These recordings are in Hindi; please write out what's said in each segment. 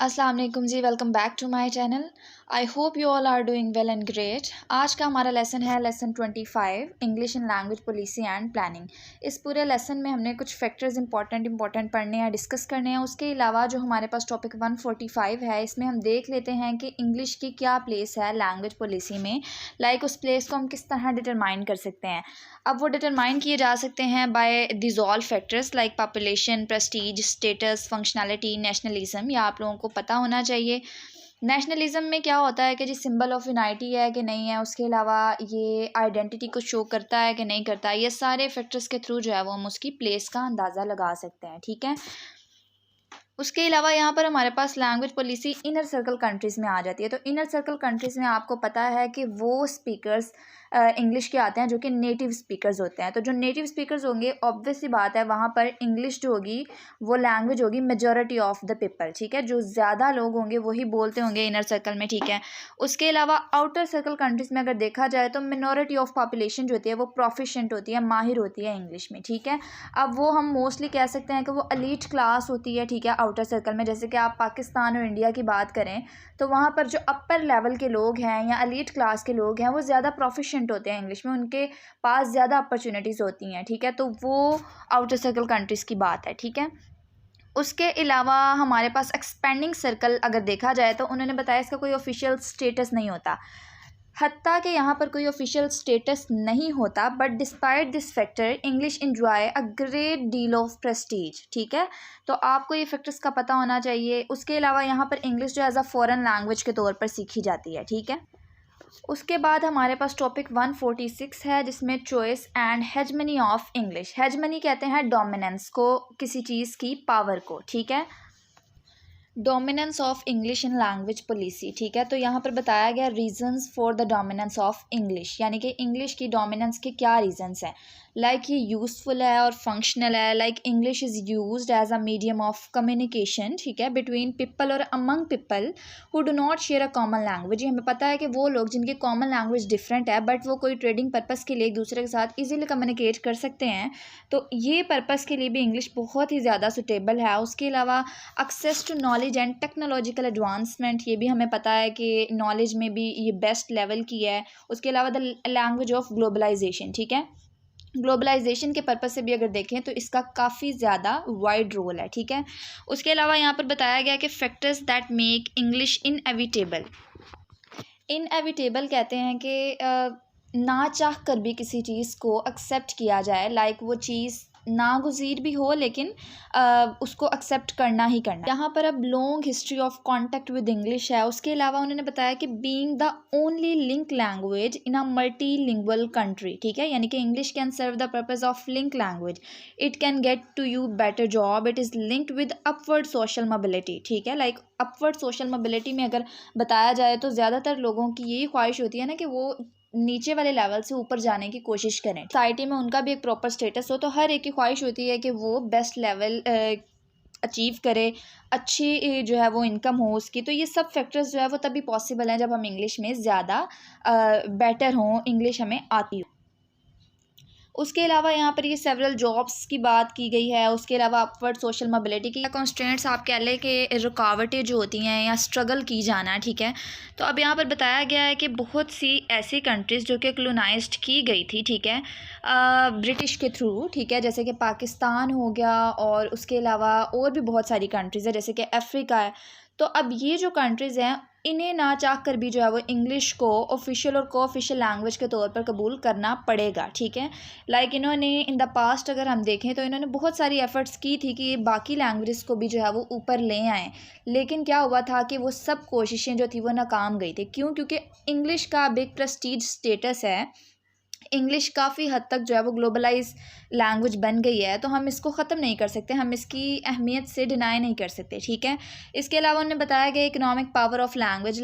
अस्सलाम वालेकुम जी, welcome back to my channel. I hope you all are doing well and great. आज का हमारा लेसन है lesson 25 English in language policy and planning. इस पूरे लेसन में हमने कुछ फैक्टर्स इंपॉर्टेंट पढ़ने हैं, डिस्कस करने हैं। उसके अलावा जो हमारे पास टॉपिक 145 है, इसमें हम देख लेते हैं कि इंग्लिश की क्या प्लेस है लैंग्वेज पॉलिसी में। उस प्लेस को हम किस तरह डिटरमाइन कर सकते हैं। अब वो डिटरमाइन किए जा सकते हैं by this all factors like population, prestige, status, functionality, nationalism. या आप लोगों को पता होना चाहिए नेशनलिज्म में क्या होता है कि जी सिंबल ऑफ यूनाइटी है कि नहीं है, उसके अलावा ये आइडेंटिटी को शो करता है कि नहीं करता। ये सारे फैक्टर्स के थ्रू जो है वो हम उसकी प्लेस का अंदाज़ा लगा सकते हैं। ठीक है, उसके अलावा यहाँ पर हमारे पास language policy inner circle countries में आ जाती है। तो इनर सर्कल कंट्रीज़ में आपको पता है कि वो स्पीकर्स इंग्लिश के आते हैं जो कि नेटिव स्पीकर्स होते हैं। तो जो नेटिव स्पीकर्स होंगे, ऑब्वियस सी बात है, वहाँ पर इंग्लिश जो होगी वो लैंग्वेज होगी मेजॉरिटी ऑफ द पीपल। ठीक है, जो ज़्यादा लोग होंगे वही बोलते होंगे इनर सर्कल में। ठीक है, उसके अलावा आउटर सर्कल कंट्रीज़ में अगर देखा जाए तो मिनॉरिटी ऑफ पॉपुलेशन जो होती है वो प्रोफिशेंट होती है, माहिर होती है इंग्लिश में। ठीक है, अब वो हम मोस्टली कह सकते हैं कि वो एलीट क्लास होती है। ठीक है, आउटर सर्कल में जैसे कि आप पाकिस्तान और इंडिया की बात करें तो वहाँ पर जो अपर लेवल के लोग हैं या एलीट क्लास के लोग हैं वो ज़्यादा प्रोफिशेंट होते हैं इंग्लिश में, उनके पास ज़्यादा अपॉर्चुनिटीज़ होती हैं। ठीक है, तो वो आउटर सर्कल कंट्रीज़ की बात है। ठीक है, उसके अलावा हमारे पास एक्सपेंडिंग सर्कल अगर देखा जाए तो उन्होंने बताया इसका कोई ऑफिशियल स्टेटस नहीं होता। हत्ता कि यहाँ पर कोई ऑफिशियल स्टेटस नहीं होता, but despite this factor English enjoy a great deal of Prestige. ठीक है, तो आपको ये फैक्टर्स का पता होना चाहिए। उसके अलावा यहाँ पर इंग्लिश जो एज अ फॉरेन लैंग्वेज के तौर पर सीखी जाती है। ठीक है, उसके बाद हमारे पास टॉपिक 146 है जिसमें choice and hegemony of English. Hegemony कहते हैं डोमिनेंस को, किसी चीज़ की पावर को। ठीक है, dominance of English in language policy. ठीक है, तो यहाँ पर बताया गया reasons for the dominance of English, यानी कि इंग्लिश की डोमिनेंस के क्या रीजंस हैं। ये यूज़फुल है और फंक्शनल है। English is used as a medium of communication. ठीक है, बिटवीन पीपल और among people who do not share a common language. हमें पता है कि वो लोग जिनकी कॉमन लैंग्वेज डिफरेंट है बट वो कोई ट्रेडिंग पर्पज़ के लिए एक दूसरे के साथ ईजिली कम्युनिकेट कर सकते हैं, तो ये पर्पज़ के लिए भी इंग्लिश बहुत ही ज़्यादा सुटेबल है। उसके अलावा access to knowledge and technological advancement, ये भी हमें पता है कि नॉलेज में भी ये बेस्ट लेवल की है। उसके अलावा द लैंग्वेज ऑफ ग्लोबलाइजेशन। ठीक है, ग्लोबलाइजेशन के पर्पज़ से भी अगर देखें तो इसका काफ़ी ज़्यादा वाइड रोल है। ठीक है, उसके अलावा यहाँ पर बताया गया कि factors that make English inevitable. Inevitable कहते हैं कि ना चाह कर भी किसी चीज़ को एक्सेप्ट किया जाए। वो चीज़ नागुज़ीर भी हो लेकिन उसको एक्सेप्ट करना ही करना। यहाँ पर अब long history of contact with English है। उसके अलावा उन्होंने बताया कि being the only link language in a multilingual country. ठीक है, यानी कि English can serve the purpose of link language. It can get to you better job. It is linked with upward social mobility. ठीक है, अपवर्ड सोशल मोबिलिटी में अगर बताया जाए तो ज़्यादातर लोगों की यही ख्वाहिश होती है ना कि वो नीचे वाले लेवल से ऊपर जाने की कोशिश करें, सोसाइटी में उनका भी एक प्रॉपर स्टेटस हो। तो हर एक की ख्वाहिश होती है कि वो बेस्ट लेवल अचीव करे, अच्छी जो है वो इनकम हो उसकी। तो ये सब फैक्टर्स जो है वो तभी पॉसिबल हैं जब हम इंग्लिश में ज़्यादा बेटर हों, इंग्लिश हमें आती हो। उसके अलावा यहाँ पर ये सेवरल जॉब्स की बात की गई है। उसके अलावा अपवर्ड सोशल मोबिलिटी की कॉन्स्टेंट्स आप कह लें कि रुकावटें जो होती हैं या स्ट्रगल की जाना। ठीक है, तो अब यहाँ पर बताया गया है कि बहुत सी ऐसी कंट्रीज़ जो कि कॉलोनाइज्ड की गई थी। ठीक है, ब्रिटिश के थ्रू। ठीक है, जैसे कि पाकिस्तान हो गया और उसके अलावा और भी बहुत सारी कंट्रीज़ है जैसे कि अफ्रीका है। तो अब ये जो कंट्रीज़ हैं इन्हें ना चाह कर भी जो है वो इंग्लिश को ऑफिशियल और को ऑफिशियल लैंग्वेज के तौर पर कबूल करना पड़ेगा। ठीक है, इन्होंने इन द पास्ट अगर हम देखें तो इन्होंने बहुत सारी एफ़र्ट्स की थी कि बाकी लैंग्वेजेस को भी जो है वो ऊपर ले आएँ, लेकिन क्या हुआ था कि वो सब कोशिशें जो थी वो नाकाम गई थी। क्यों? क्योंकि इंग्लिश का बिग प्रेस्टीज स्टेटस है। इंग्लिश काफ़ी हद तक जो है वो ग्लोबलाइज लैंग्वेज बन गई है, तो हम इसको ख़त्म नहीं कर सकते, हम इसकी अहमियत से डिनाई नहीं कर सकते। ठीक है, इसके अलावा उन्होंने बताया गया इकोनॉमिक पावर ऑफ लैंग्वेज।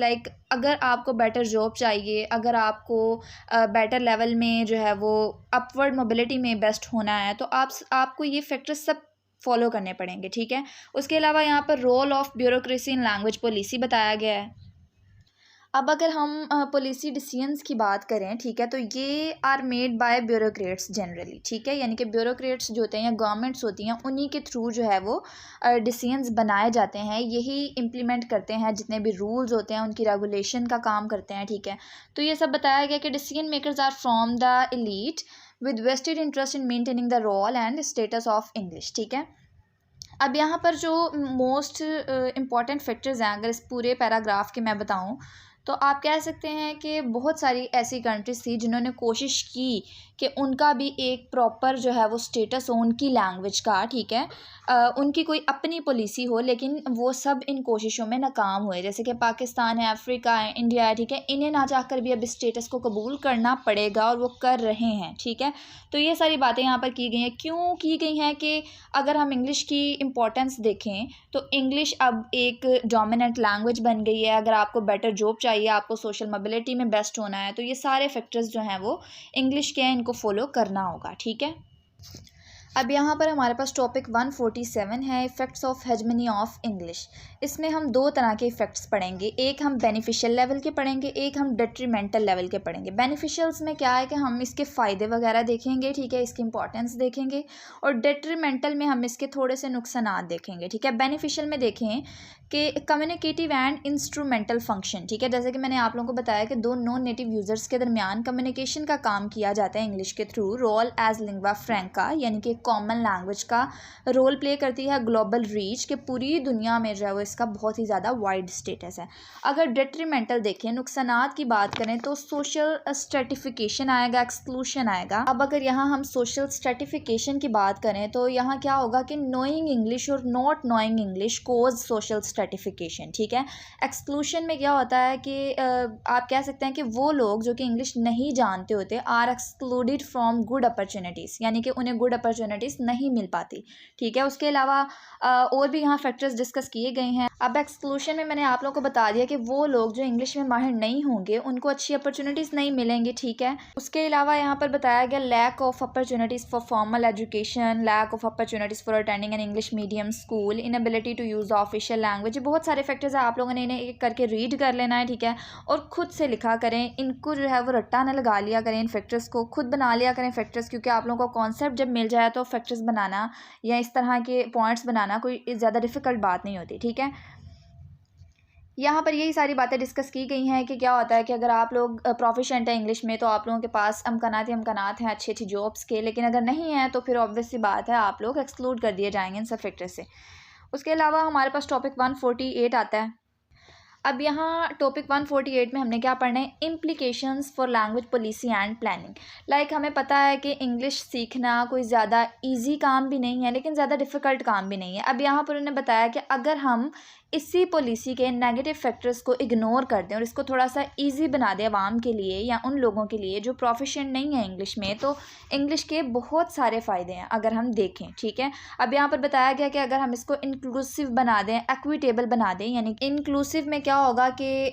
अगर आपको बेटर जॉब चाहिए, अगर आपको बेटर लेवल में जो है वो अपवर्ड मोबिलिटी में बेस्ट होना है, तो आपको ये फैक्टर्स सब फॉलो करने पड़ेंगे। ठीक है, उसके अलावा यहाँ पर role of bureaucracy in language policy बताया गया है। अब अगर हम पॉलिसी डिसीजंस की बात करें, ठीक है, तो ये are made by bureaucrats generally, ठीक है, यानी कि ब्यूरोक्रेट्स जो होते हैं या गवर्नमेंट्स होती हैं उन्हीं के थ्रू जो है वो डिसीजंस बनाए जाते हैं, यही इम्प्लीमेंट करते हैं, जितने भी रूल्स होते हैं उनकी रेगुलेशन का काम करते हैं, ठीक है। तो ये सब बताया गया कि decision makers are from the elite with vested interest in maintaining the role and status of English, ठीक है। अब यहाँ पर जो मोस्ट इम्पॉर्टेंट फैक्टर्स हैं, अगर इस पूरे पैराग्राफ के मैं बताऊँ, तो आप कह सकते हैं कि बहुत सारी ऐसी कंट्रीज़ थी जिन्होंने कोशिश की कि उनका भी एक प्रॉपर जो है वो स्टेटस हो उनकी लैंग्वेज का, ठीक है, उनकी कोई अपनी पॉलिसी हो, लेकिन वो सब इन कोशिशों में नाकाम हुए। जैसे कि पाकिस्तान है, अफ्रीका है, इंडिया है, ठीक है, इन्हें ना चाहकर भी अब इस स्टेटस को कबूल करना पड़ेगा और वो कर रहे हैं, ठीक है। तो ये सारी बातें यहाँ पर की गई हैं। क्यों की गई हैं कि अगर हम इंग्लिश की इम्पोर्टेंस देखें तो इंग्लिश अब एक डोमिनेंट लैंग्वेज बन गई है। अगर आपको बेटर जॉब चाहिए, आपको सोशल मोबिलिटी में बेस्ट होना है, तो ये सारे फैक्टर्स जो हैं वो इंग्लिश के हैं, इनको फॉलो करना होगा, ठीक है। अब यहाँ पर हमारे पास टॉपिक 147 है, effects of hegemony of English. इसमें हम दो तरह के इफ़ेक्ट्स पढ़ेंगे, एक हम बेनिफिशियल लेवल के पढ़ेंगे, एक हम डेट्रीमेंटल लेवल के पढ़ेंगे। बेनिफिशियल्स में क्या है कि हम इसके फ़ायदे वगैरह देखेंगे, ठीक है, इसकी इंपॉर्टेंस देखेंगे, और डेट्रीमेंटल में हम इसके थोड़े से नुकसानात देखेंगे, ठीक है। बेनिफिशियल में देखें कि कम्युनिकेटिव एंड इंस्ट्रूमेंटल फंक्शन, ठीक है, जैसे कि मैंने आप लोगों को बताया कि दो नॉन नेटिव यूज़र्स के दरमियान कम्युनिकेशन का काम किया जाता है इंग्लिश के थ्रू। रोल एज लिंग्वा फ्रैंका, यानी कि कॉमन लैंग्वेज का रोल प्ले करती है। ग्लोबल रीच, के पूरी दुनिया में जो है वो इसका बहुत ही ज़्यादा वाइड स्टेटस है। अगर डेट्रीमेंटल देखें, नुकसानात की बात करें, तो सोशल स्ट्रेटिफिकेशन आएगा, एक्सक्लूशन आएगा। अब अगर यहाँ हम सोशल स्ट्रेटिफिकेशन की बात करें तो यहाँ क्या होगा कि नोइंग इंग्लिश और not knowing English cause social stratification, ठीक है। एक्सक्लूशन में क्या होता है कि आप कह सकते हैं कि वो लोग जो कि इंग्लिश नहीं जानते होते are excluded from good opportunities, यानी कि उन्हें गुड अपॉर्चुनिटीज़ नहीं मिल पाती, ठीक है। उसके अलावा और भी यहाँ फैक्टर्स डिस्कस किए गए हैं। अब एक्सक्लूशन में मैंने आप लोगों को बता दिया कि वो लोग जो इंग्लिश में माहिर नहीं होंगे उनको अच्छी अपॉर्चुनिटीज़ नहीं मिलेंगी, ठीक है। उसके अलावा यहाँ पर बताया गया lack of opportunities for formal education, lack of opportunities for attending an English medium school, inability to use official language. बहुत सारे फैक्टर्स हैं, आप लोगों ने इन्हें एक करके रीड कर लेना है, ठीक है, और ख़ुद से लिखा करें। इनको जो है वो रट्टा न लगा लिया करें, इन फैक्टर्स को खुद बना लिया करें फैक्टर्स, क्योंकि आप लोगों को कॉन्सेप्ट जब मिल जाए तो फैक्टर्स बनाना या इस तरह के पॉइंट्स बनाना कोई ज़्यादा डिफ़िकल्ट बात नहीं होती, ठीक है। यहाँ पर यही सारी बातें डिस्कस की गई हैं कि क्या होता है कि अगर आप लोग प्रोफिशेंट हैं इंग्लिश में तो आप लोगों के पास अमकानात ही अमकानात हैं अच्छी अच्छी जॉब्स के, लेकिन अगर नहीं है तो फिर ऑब्वियस सी बात है आप लोग एक्सक्लूड कर दिए जाएंगे इन सब फैक्टर से। उसके अलावा हमारे पास टॉपिक 148 आता है। अब यहाँ टॉपिक 148 में हमने क्या पढ़ना है, implications for language policy and planning. Like हमें पता है कि इंग्लिश सीखना कोई ज़्यादा इजी काम भी नहीं है, लेकिन ज़्यादा डिफ़िकल्ट काम भी नहीं है। अब यहाँ पर उन्होंने बताया कि अगर हम इसी पॉलिसी के नेगेटिव फैक्टर्स को इग्नोर कर दें और इसको थोड़ा सा इजी बना दें आवाम के लिए या उन लोगों के लिए जो प्रोफिशिएंट नहीं है इंग्लिश में, तो इंग्लिश के बहुत सारे फ़ायदे हैं अगर हम देखें, ठीक है। अब यहाँ पर बताया गया कि अगर हम इसको इंक्लूसिव बना दें, एक्विटेबल बना दें, यानी इंक्लूसिव में क्या होगा कि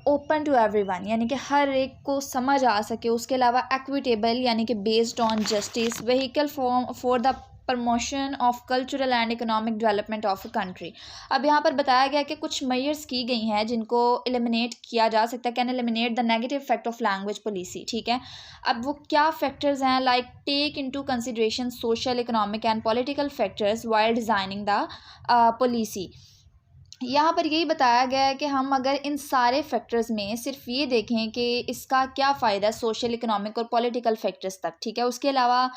ओपन टू एवरीवन, यानी कि हर एक को समझ आ सके। उसके अलावा एक्विटेबल यानी कि based on justice, vehicle for the promotion of cultural and economic development of a country. अब यहाँ पर बताया गया कि कुछ मेजर्स की गई हैं जिनको एलिमिनेट किया जा सकता है, can eliminate the negative effect of language policy, ठीक है। अब वो क्या फैक्टर्स हैं, like take into consideration social, economic and political factors while designing the policy. यहाँ पर यही बताया गया है कि हम अगर इन सारे फैक्टर्स में सिर्फ ये देखें कि इसका क्या फ़ायदा सोशल, इकोनॉमिक और पॉलिटिकल फैक्टर्स तक, ठीक है। उसके अलावा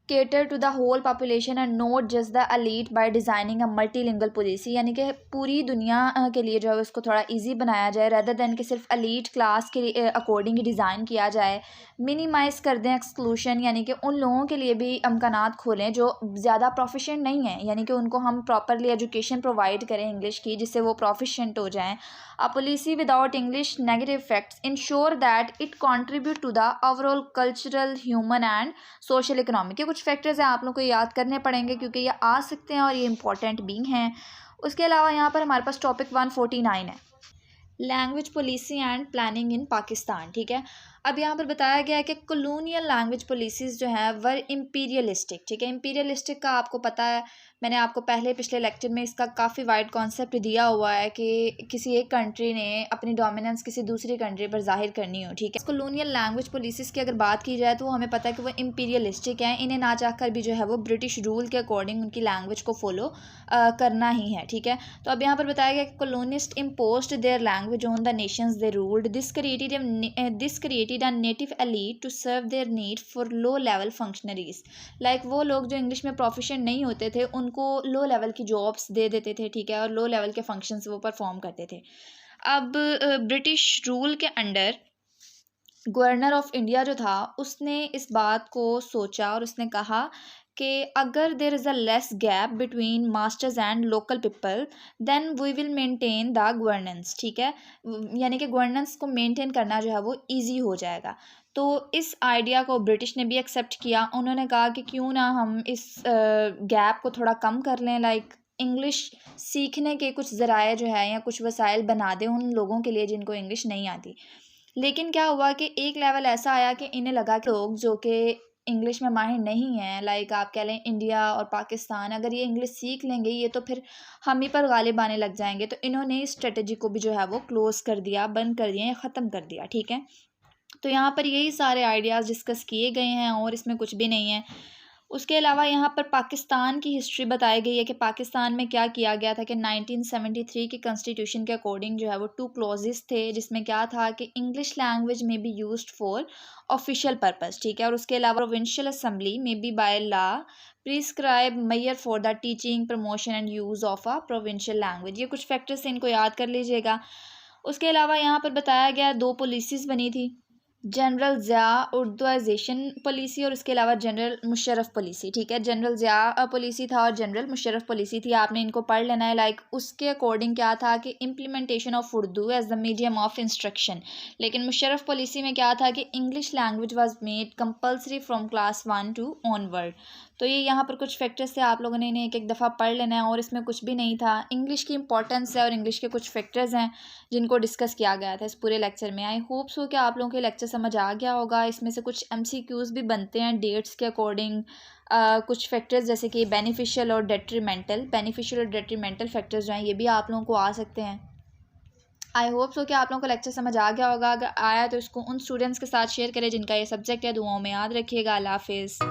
cater to the whole population and not just the elite by designing a multilingual policy, यानी कि पूरी दुनिया के लिए जो है उसको थोड़ा इजी बनाया जाए rather than कि सिर्फ elite क्लास के अकॉर्डिंग ही डिज़ाइन किया जाए। मिनिमाइज़ कर दें एक्सक्लूशन, यानी कि उन लोगों के लिए भी अमकानात खोलें जो ज़्यादा प्रोफिशेंट नहीं हैं, यानी कि उनको हम प्रॉपरली एजुकेशन प्रोवाइड करें इंग्लिश की जिससे वो प्रोफिशेंट हो जाएँ। A policy without English negative effects ensure that it contribute to the overall cultural, human and social economic। ये कुछ फैक्टर्स हैं आप लोग को याद करने पड़ेंगे क्योंकि ये आ सकते हैं और ये इंपॉर्टेंट भी हैं। उसके अलावा यहाँ पर हमारे पास टॉपिक 149 है, language policy and planning in Pakistan, ठीक है। अब यहाँ पर बताया गया है कि कॉलोनियल लैंग्वेज पॉलिसीज़ जो हैं वर इम्पीरियलिस्टिक, ठीक है। इम्पीरियलिस्टिक का आपको पता है, मैंने आपको पहले पिछले लेक्चर में इसका काफ़ी वाइड कॉन्सेप्ट दिया हुआ है कि किसी एक कंट्री ने अपनी डोमिनेंस किसी दूसरी कंट्री पर जाहिर करनी हो, ठीक है। कॉलोनियल लैंग्वेज पॉलिसीज़ की अगर बात की जाए तो हमें पता है कि वो इम्पीरियलिस्टिक हैं, इन्हें ना चाह कर भी जो है वो ब्रिटिश रूल के अकॉर्डिंग उनकी लैंग्वेज को फॉलो करना ही है, ठीक है। तो अब यहाँ पर बताया गया कि colonist imposed their language on the nations they ruled, this created a native elite to serve their need for low level functionaries. Like वो लोग जो इंग्लिश में प्रोफिशिएंट नहीं होते थे उनको लो लेवल की जॉब्स दे देते थे, ठीक है, और लो लेवल के फंक्शंस वो परफॉर्म करते थे। अब ब्रिटिश रूल के अंडर गवर्नर ऑफ इंडिया जो था उसने इस बात को सोचा और उसने कहा कि अगर there is a less gap between masters and local people then we will maintain the governance, ठीक है। यानी कि गवर्नेंस को मेंटेन करना जो है वो इजी हो जाएगा। तो इस आइडिया को ब्रिटिश ने भी एक्सेप्ट किया। उन्होंने कहा कि क्यों ना हम इस गैप को थोड़ा कम कर लें, लाइक इंग्लिश सीखने के कुछ ज़राए जो है या कुछ वसाइल बना दें उन लोगों के लिए जिनको इंग्लिश नहीं आती। लेकिन क्या हुआ कि एक लेवल ऐसा आया कि इन्हें लगा कि लोग जो कि इंग्लिश में माहिर नहीं हैं, लाइक आप कह लें इंडिया और पाकिस्तान, अगर ये इंग्लिश सीख लेंगे ये तो फिर हम ही पर गालिब आने लग जाएंगे। तो इन्होंने इस स्ट्रेटजी को भी जो है वो क्लोज़ कर दिया, बंद कर दिया या ख़त्म कर दिया, ठीक है। तो यहाँ पर यही सारे आइडियाज़ डिस्कस किए गए हैं और इसमें कुछ भी नहीं है। उसके अलावा यहाँ पर पाकिस्तान की हिस्ट्री बताई गई है कि पाकिस्तान में क्या किया गया था कि 1973 के कॉन्स्टिट्यूशन के अकॉर्डिंग जो है वो 2 क्लॉजेस थे जिसमें क्या था कि इंग्लिश लैंग्वेज में be used for official purpose, ठीक है। और उसके अलावा प्रोविंशियल असेंबली में be by law prescribe measure for the teaching promotion and use of a provincial language. ये कुछ फैक्टर्स इनको याद कर लीजिएगा। उसके अलावा यहाँ पर बताया गया 2 पॉलिसीज़ बनी थी, जनरल ज़िया उर्दूआइजेशन पॉलिसी और उसके अलावा जनरल मुशर्रफ पॉलिसी, ठीक है। जनरल ज़िया पॉलिसी था और जनरल मुशर्रफ पॉलिसी थी, आपने इनको पढ़ लेना है। लाइक उसके अकॉर्डिंग क्या था कि implementation of Urdu as the medium of instruction. लेकिन मुशर्रफ पॉलिसी में क्या था कि English language was made compulsory from class 1 to onward. तो ये यहाँ पर कुछ फैक्टर्स थे, आप लोगों ने इन्हें एक एक दफ़ा पढ़ लेना है और इसमें कुछ भी नहीं था। इंग्लिश की इंपॉर्टेंस है और इंग्लिश के कुछ फैक्टर्स हैं जिनको डिस्कस किया गया था इस पूरे लेक्चर में। आई होप सो कि आप लोगों के लेक्चर समझ आ गया होगा। इसमें से कुछ MCQs भी बनते हैं डेट्स के अकॉर्डिंग, कुछ फैक्टर्स जैसे कि बेनिफिशियल और डेट्रीमेंटल फैक्टर्स जो हैं ये भी आप लोगों को आ सकते हैं। आई होप सो कि आप लोगों को लेक्चर समझ आ गया होगा। अगर आया तो इसको उन स्टूडेंट्स के साथ शेयर करें जिनका ये सब्जेक्ट है। दुआओं में याद रखिएगा। अल्लाह हाफिज़।